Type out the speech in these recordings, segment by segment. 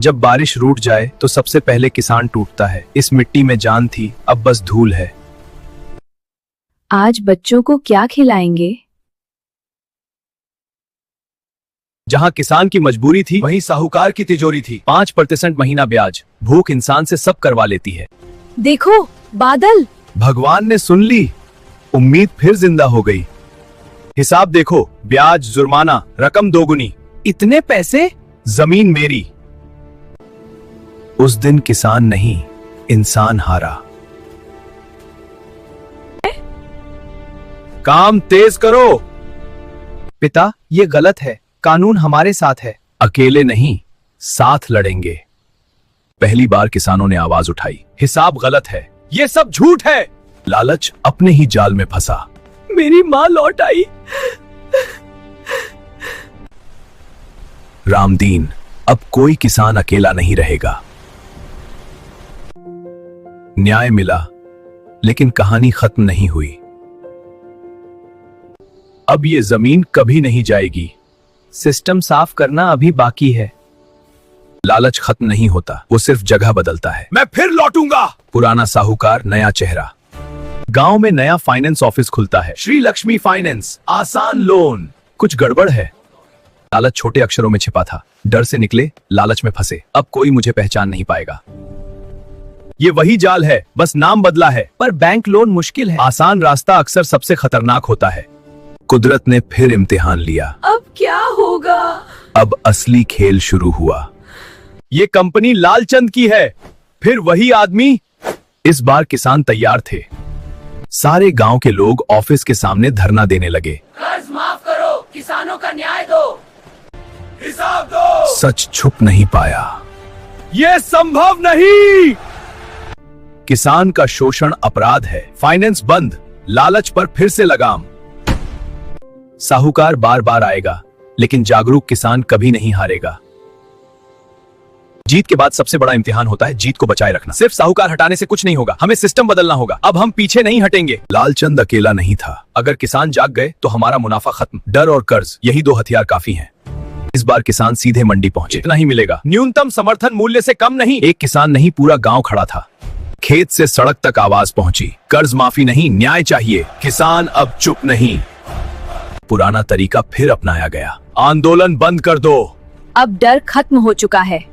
जब बारिश रूठ जाए तो सबसे पहले किसान टूटता है। इस मिट्टी में जान थी, अब बस धूल है। आज बच्चों को क्या खिलाएंगे? जहाँ किसान की मजबूरी थी वहीं साहूकार की तिजोरी थी। 5% महीना ब्याज। भूख इंसान से सब करवा लेती है। देखो बादल। भगवान ने सुन ली। उम्मीद फिर जिंदा हो गई। हिसाब देखो, ब्याज, जुर्माना, रकम दोगुनी। इतने पैसे? जमीन मेरी। उस दिन किसान नहीं, इंसान हारा। काम तेज करो। पिता, ये गलत है। कानून हमारे साथ है। अकेले नहीं, साथ लड़ेंगे। पहली बार किसानों ने आवाज उठाई। हिसाब गलत है, ये सब झूठ है। लालच अपने ही जाल में फंसा। मेरी माँ लौट आई। रामदीन, अब कोई किसान अकेला नहीं रहेगा। न्याय मिला, लेकिन कहानी खत्म नहीं हुई। अब ये जमीन कभी नहीं जाएगी। सिस्टम साफ करना अभी बाकी है। लालच खत्म नहीं होता, वो सिर्फ जगह बदलता है। मैं फिर लौटूंगा। पुराना साहूकार, नया चेहरा। गांव में नया फाइनेंस ऑफिस खुलता है। श्री लक्ष्मी फाइनेंस, आसान लोन। कुछ गड़बड़ है। लालच छोटे अक्षरों में छिपा था। डर से निकले, लालच में फंसे। अब कोई मुझे पहचान नहीं पाएगा। ये वही जाल है, बस नाम बदला है। पर बैंक लोन मुश्किल है। आसान रास्ता अक्सर सबसे खतरनाक होता है। कुदरत ने फिर इम्तिहान लिया। अब क्या होगा? अब असली खेल शुरू हुआ। ये कंपनी लालचंद की है। फिर वही आदमी। इस बार किसान तैयार थे। सारे गांव के लोग ऑफिस के सामने धरना देने लगे। कर्ज माफ करो, किसानों का न्याय दो, हिसाब दो। सच छुप नहीं पाया। ये संभव नहीं। किसान का शोषण अपराध है। फाइनेंस बंद, लालच पर फिर से लगाम। साहूकार बार बार आएगा, लेकिन जागरूक किसान कभी नहीं हारेगा। जीत के बाद सबसे बड़ा इम्तिहान होता है जीत को बचाए रखना। सिर्फ साहूकार हटाने से कुछ नहीं होगा, हमें सिस्टम बदलना होगा। अब हम पीछे नहीं हटेंगे। लालचंद अकेला नहीं था। अगर किसान जाग गए तो हमारा मुनाफा खत्म। डर और कर्ज, यही दो हथियार काफी हैं। इस बार किसान सीधे मंडी पहुंचे। इतना ही मिलेगा, न्यूनतम समर्थन मूल्य से कम नहीं। एक किसान नहीं, पूरा गांव खड़ा था। खेत से सड़क तक आवाज पहुंची। कर्ज माफी नहीं, न्याय चाहिए। किसान अब चुप नहीं। पुराना तरीका फिर अपनाया गया। आंदोलन बंद कर दो। अब डर खत्म हो चुका है।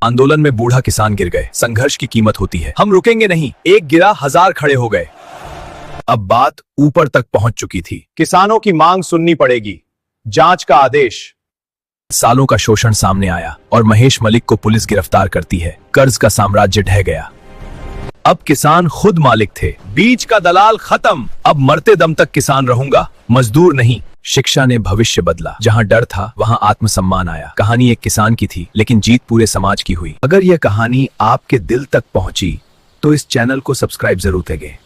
आंदोलन में बूढ़ा किसान गिर गए। संघर्ष की कीमत होती है। हम रुकेंगे नहीं। एक गिरा, 1000 खड़े हो गए। अब बात ऊपर तक पहुंच चुकी थी। किसानों की मांग सुननी पड़ेगी। जांच का आदेश। सालों का शोषण सामने आया और महेश मलिक को पुलिस गिरफ्तार करती है। कर्ज का साम्राज्य ढह गया। अब किसान खुद मालिक थे। बीज का दलाल खत्म। अब मरते दम तक किसान रहूंगा, मजदूर नहीं। शिक्षा ने भविष्य बदला। जहां डर था वहां आत्मसम्मान आया। कहानी एक किसान की थी, लेकिन जीत पूरे समाज की हुई। अगर यह कहानी आपके दिल तक पहुंची तो इस चैनल को सब्सक्राइब जरूर करें।